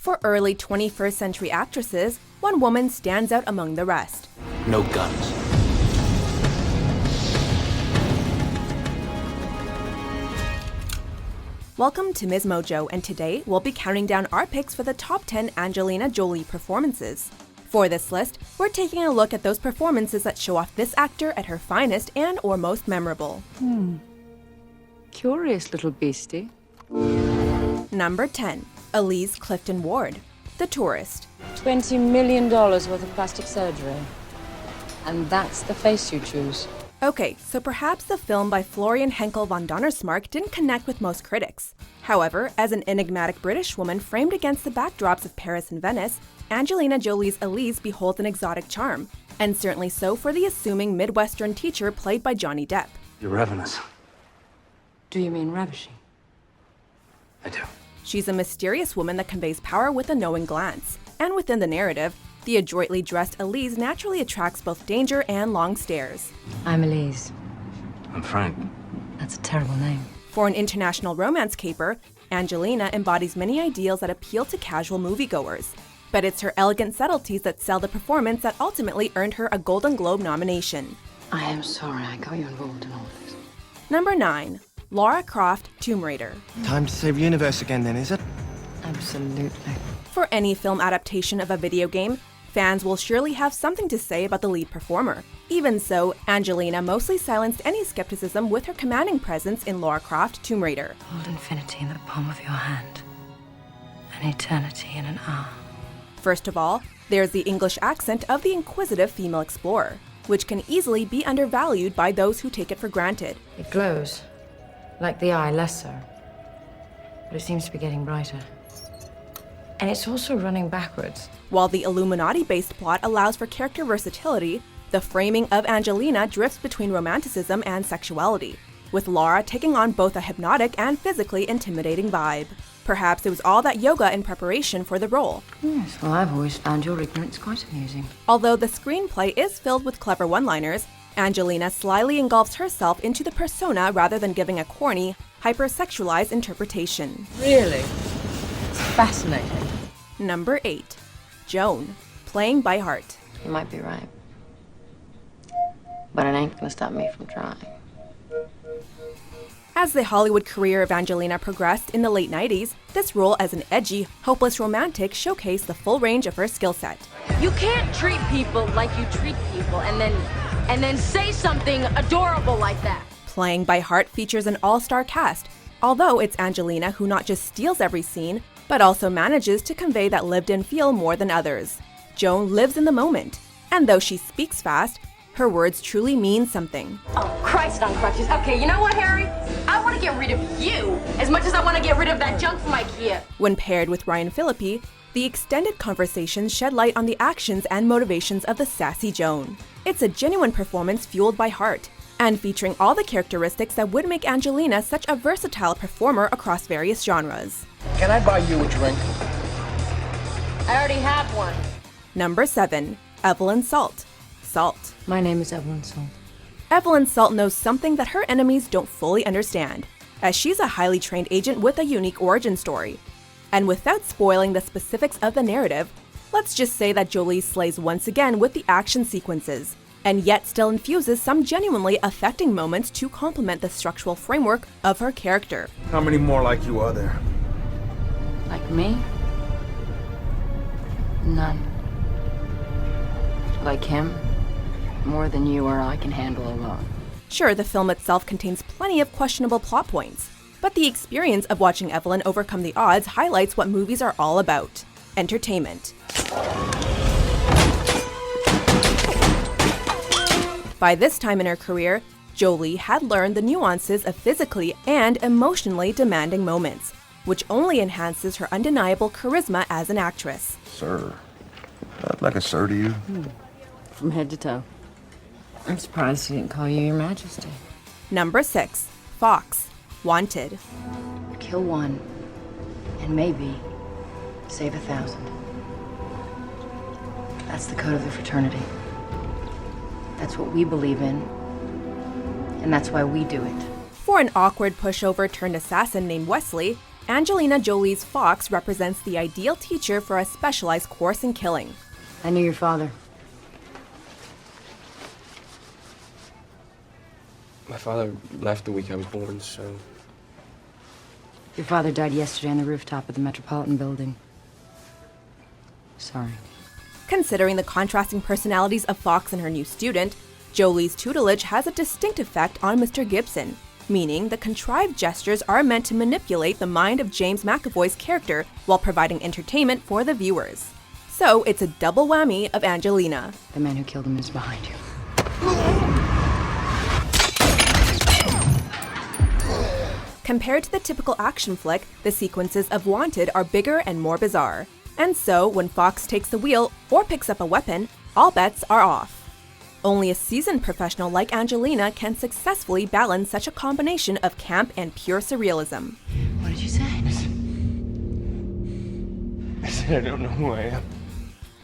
For early 21st century actresses, one woman stands out among the rest. No guns. Welcome to MsMojo, and today we'll be counting down our picks for the top 10 Angelina Jolie performances. For this list, we're taking a look at those performances that show off this actor at her finest and or most memorable. Curious little beastie. Number 10. Elise Clifton Ward, The Tourist. $20 million worth of plastic surgery. And that's the face you choose. Okay, so perhaps the film by Florian Henkel von Donnersmarck didn't connect with most critics. However, as an enigmatic British woman framed against the backdrops of Paris and Venice, Angelina Jolie's Elise beholds an exotic charm, and certainly so for the assuming Midwestern teacher played by Johnny Depp. You're ravenous. Do you mean ravishing? I do. She's a mysterious woman that conveys power with a knowing glance, and within the narrative, the adroitly dressed Elise naturally attracts both danger and long stares. I'm Elise. I'm Frank. That's a terrible name. For an international romance caper, Angelina embodies many ideals that appeal to casual moviegoers. But it's her elegant subtleties that sell the performance that ultimately earned her a Golden Globe nomination. I am sorry I got you involved in all this. Number 9. Lara Croft, Tomb Raider. Time to save the universe again then, is it? Absolutely. For any film adaptation of a video game, fans will surely have something to say about the lead performer. Even so, Angelina mostly silenced any skepticism with her commanding presence in Lara Croft, Tomb Raider. Hold infinity in the palm of your hand. And eternity in an hour. First of all, there's the English accent of the inquisitive female explorer, which can easily be undervalued by those who take it for granted. It glows. Like the eye, lesser. But it seems to be getting brighter. And it's also running backwards. While the Illuminati-based plot allows for character versatility, the framing of Angelina drifts between romanticism and sexuality, with Lara taking on both a hypnotic and physically intimidating vibe. Perhaps it was all that yoga in preparation for the role. Yes, well, I've always found your ignorance quite amusing. Although the screenplay is filled with clever one-liners, Angelina slyly engulfs herself into the persona rather than giving a corny, hypersexualized interpretation. Really? It's fascinating. Number 8. Joan, Playing by Heart. You might be right. But it ain't gonna stop me from trying. As the Hollywood career of Angelina progressed in the late 90s, this role as an edgy, hopeless romantic showcased the full range of her skill set. You can't treat people like you treat people and then say something adorable like that. Playing by Heart features an all-star cast, although it's Angelina who not just steals every scene, but also manages to convey that lived-in feel more than others. Joan lives in the moment, and though she speaks fast, her words truly mean something. Oh, Christ on crutches. Okay, you know what, Harry? I want to get rid of you as much as I want to get rid of that junk from IKEA. When paired with Ryan Phillippe, the extended conversations shed light on the actions and motivations of the sassy Joan. It's a genuine performance fueled by heart, and featuring all the characteristics that would make Angelina such a versatile performer across various genres. Can I buy you a drink? I already have one. Number 7. Evelyn Salt, Salt. My name is Evelyn Salt. Evelyn Salt knows something that her enemies don't fully understand, as she's a highly trained agent with a unique origin story. And without spoiling the specifics of the narrative, let's just say that Jolie slays once again with the action sequences, and yet still infuses some genuinely affecting moments to complement the structural framework of her character. How many more like you are there? Like me? None. Like him? More than you or I can handle alone. Sure, the film itself contains plenty of questionable plot points, but the experience of watching Evelyn overcome the odds highlights what movies are all about: entertainment. By this time in her career, Jolie had learned the nuances of physically and emotionally demanding moments, which only enhances her undeniable charisma as an actress. Sir. I'd like a sir to you. From head to toe. I'm surprised he didn't call you Your Majesty. Number 6. Fox, Wanted. Kill one, and maybe save 1,000. That's the code of the fraternity. That's what we believe in, and that's why we do it. For an awkward pushover turned assassin named Wesley, Angelina Jolie's Fox represents the ideal teacher for a specialized course in killing. I knew your father. My father left the week I was born, so... Your father died yesterday on the rooftop of the Metropolitan Building. Sorry. Considering the contrasting personalities of Fox and her new student, Jolie's tutelage has a distinct effect on Mr. Gibson, meaning the contrived gestures are meant to manipulate the mind of James McAvoy's character while providing entertainment for the viewers. So it's a double whammy of Angelina. The man who killed him is behind you. Compared to the typical action flick, the sequences of Wanted are bigger and more bizarre. And so, when Fox takes the wheel or picks up a weapon, all bets are off. Only a seasoned professional like Angelina can successfully balance such a combination of camp and pure surrealism. What did you say? I said I don't know who I am.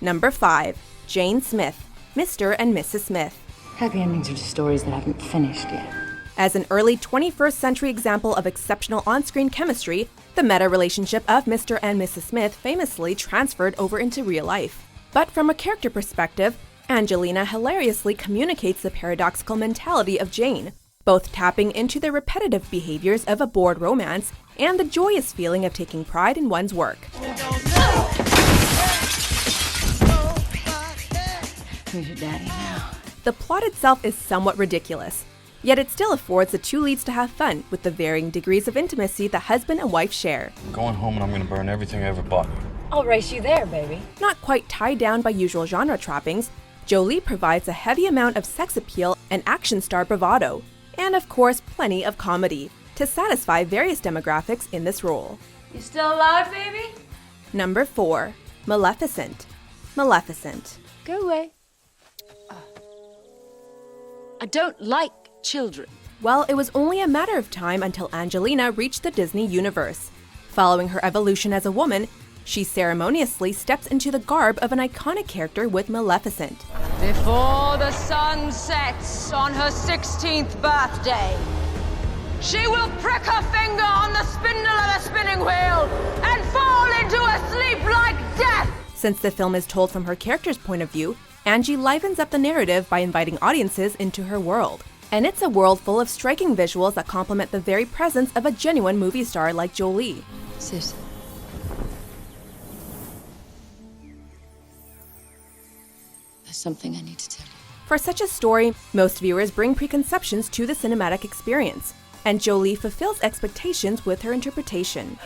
Number 5. Jane Smith, Mr. and Mrs. Smith. Happy endings are just stories that haven't finished yet. As an early 21st century example of exceptional on-screen chemistry, the meta-relationship of Mr. and Mrs. Smith famously transferred over into real life. But from a character perspective, Angelina hilariously communicates the paradoxical mentality of Jane, both tapping into the repetitive behaviors of a bored romance and the joyous feeling of taking pride in one's work. Who's your daddy now? The plot itself is somewhat ridiculous, yet it still affords the two leads to have fun with the varying degrees of intimacy the husband and wife share. I'm going home and I'm gonna burn everything I ever bought. I'll race you there, baby. Not quite tied down by usual genre trappings, Jolie provides a heavy amount of sex appeal and action star bravado, and of course plenty of comedy, to satisfy various demographics in this role. You still alive, baby? Number 4. Maleficent. Maleficent. Go away. I don't like children. Well, it was only a matter of time until Angelina reached the Disney universe. Following her evolution as a woman, she ceremoniously steps into the garb of an iconic character with Maleficent. Before the sun sets on her 16th birthday, she will prick her finger on the spindle of a spinning wheel and fall into a sleep like death! Since the film is told from her character's point of view, Angie livens up the narrative by inviting audiences into her world. And it's a world full of striking visuals that complement the very presence of a genuine movie star like Jolie. Sis. There's something I need to tell you. For such a story, most viewers bring preconceptions to the cinematic experience, and Jolie fulfills expectations with her interpretation.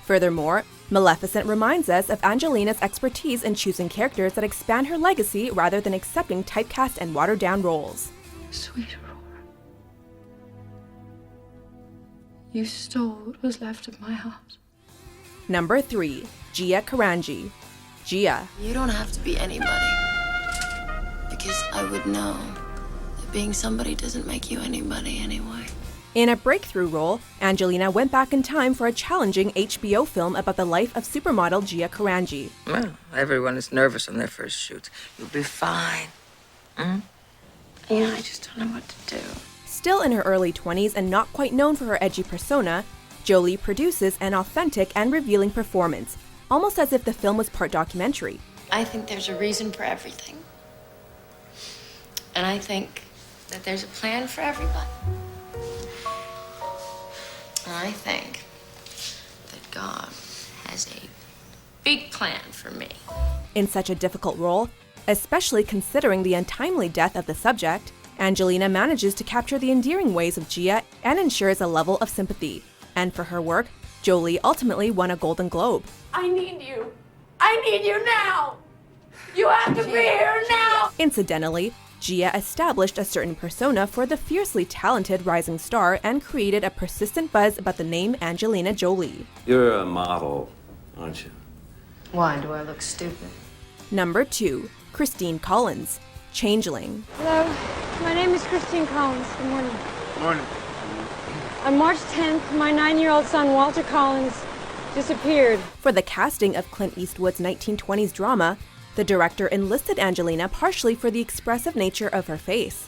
Furthermore, Maleficent reminds us of Angelina's expertise in choosing characters that expand her legacy rather than accepting typecast and watered-down roles. Sweet Aurora. You stole what was left of my heart. Number 3. Gia Karanji. Gia. You don't have to be anybody. Because I would know that being somebody doesn't make you anybody anyway. In a breakthrough role, Angelina went back in time for a challenging HBO film about the life of supermodel Gia Karanji. Well, everyone is nervous on their first shoot. You'll be fine. Yeah, I just don't know what to do. Still in her early 20s and not quite known for her edgy persona, Jolie produces an authentic and revealing performance, almost as if the film was part documentary. I think there's a reason for everything. And I think that there's a plan for everybody. And I think that God has a big plan for me. In such a difficult role, especially considering the untimely death of the subject, Angelina manages to capture the endearing ways of Gia and ensures a level of sympathy. And for her work, Jolie ultimately won a Golden Globe. I need you. I need you now. You have to be here now. Incidentally, Gia established a certain persona for the fiercely talented rising star and created a persistent buzz about the name Angelina Jolie. You're a model, aren't you? Why do I look stupid? Number 2. Christine Collins. Changeling. Hello, my name is Christine Collins. Good morning. Morning. On March 10th, my 9-year-old son, Walter Collins, disappeared. For the casting of Clint Eastwood's 1920s drama, the director enlisted Angelina partially for the expressive nature of her face.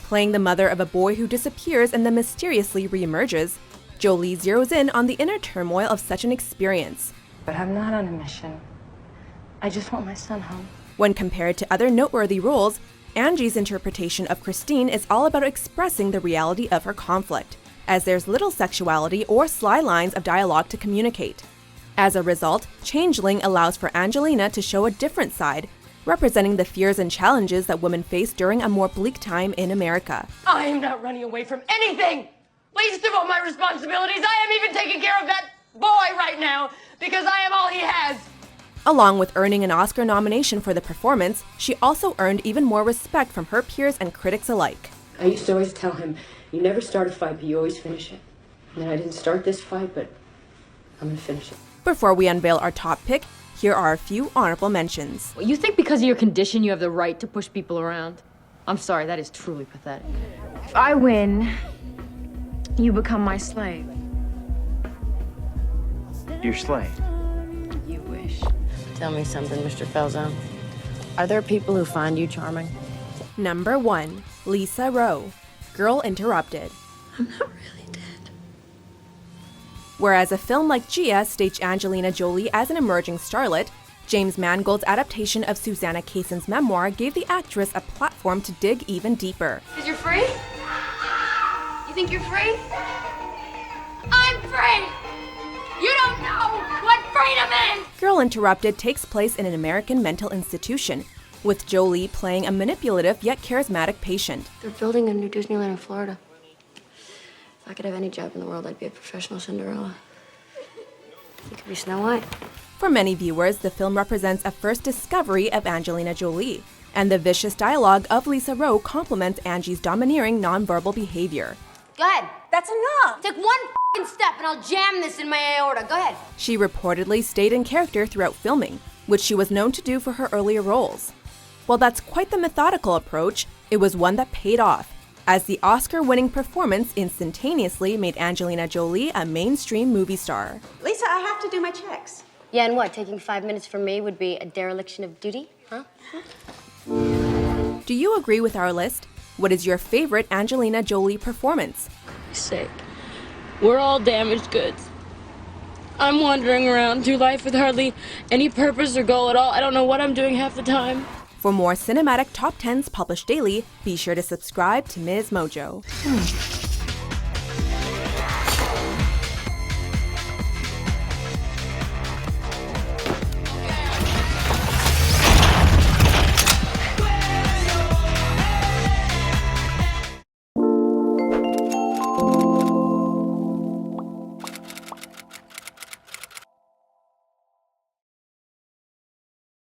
Playing the mother of a boy who disappears and then mysteriously reemerges, Jolie zeroes in on the inner turmoil of such an experience. But I'm not on a mission. I just want my son home. When compared to other noteworthy roles, Angie's interpretation of Christine is all about expressing the reality of her conflict, as there's little sexuality or sly lines of dialogue to communicate. As a result, Changeling allows for Angelina to show a different side, representing the fears and challenges that women face during a more bleak time in America. I am not running away from anything! Least of all my responsibilities, I am even taking care of that boy right now, because I am all he has! Along with earning an Oscar nomination for the performance, she also earned even more respect from her peers and critics alike. I used to always tell him, you never start a fight, but you always finish it. And then I didn't start this fight, but I'm gonna finish it. Before we unveil our top pick, here are a few honorable mentions. Well, you think because of your condition you have the right to push people around? I'm sorry, that is truly pathetic. If I win, you become my slave. Your slave. You wish. Tell me something, Mr. Falzone. Are there people who find you charming? Number 1. Lisa Rowe, Girl Interrupted. I'm not really dead. Whereas a film like Gia staged Angelina Jolie as an emerging starlet, James Mangold's adaptation of Susanna Kayson's memoir gave the actress a platform to dig even deeper. Because you're free? You think you're free? I'm free! You don't know what freedom is! Girl Interrupted takes place in an American mental institution, with Jolie playing a manipulative yet charismatic patient. They're building a new Disneyland in Florida. If I could have any job in the world, I'd be a professional Cinderella. You could be Snow White. For many viewers, the film represents a first discovery of Angelina Jolie, and the vicious dialogue of Lisa Rowe complements Angie's domineering nonverbal behavior. Go ahead. That's enough. Take one f***ing step and I'll jam this in my aorta. Go ahead. She reportedly stayed in character throughout filming, which she was known to do for her earlier roles. While that's quite the methodical approach, it was one that paid off, as the Oscar-winning performance instantaneously made Angelina Jolie a mainstream movie star. Lisa, I have to do my checks. Yeah, and what? Taking 5 minutes from me would be a dereliction of duty? Huh? Do you agree with our list? What is your favorite Angelina Jolie performance? Sake. We're all damaged goods. I'm wandering around through life with hardly any purpose or goal at all. I don't know what I'm doing half the time. For more cinematic top 10s published daily, be sure to subscribe to MsMojo.